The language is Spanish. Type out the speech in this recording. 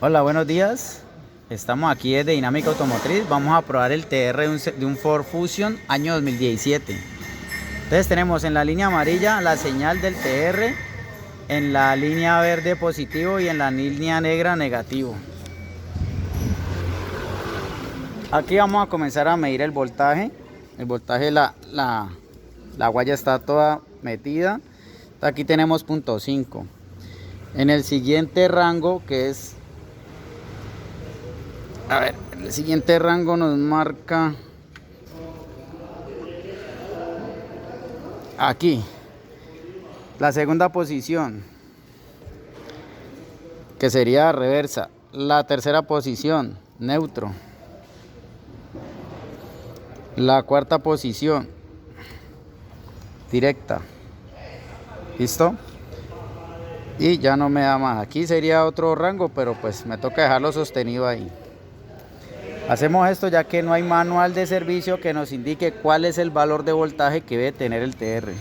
Hola, buenos días. Estamos aquí desde Dinámica Automotriz. Vamos a probar el TR de un Ford Fusion año 2017. Entonces tenemos en la línea amarilla la señal del TR, en la línea verde positivo y en la línea negra negativo. Aquí vamos a comenzar a medir el voltaje. El voltaje, la guaya está toda metida. Aquí tenemos 0.5. En el siguiente rango, que es... A ver, el siguiente rango nos marca... Aquí. La segunda posición, que sería reversa. La tercera posición, neutro. La cuarta posición, directa. ¿Listo? Y ya no me da más. Aquí sería otro rango, pero pues me toca dejarlo sostenido ahí. Hacemos esto ya que no hay manual de servicio que nos indique cuál es el valor de voltaje que debe tener el TR.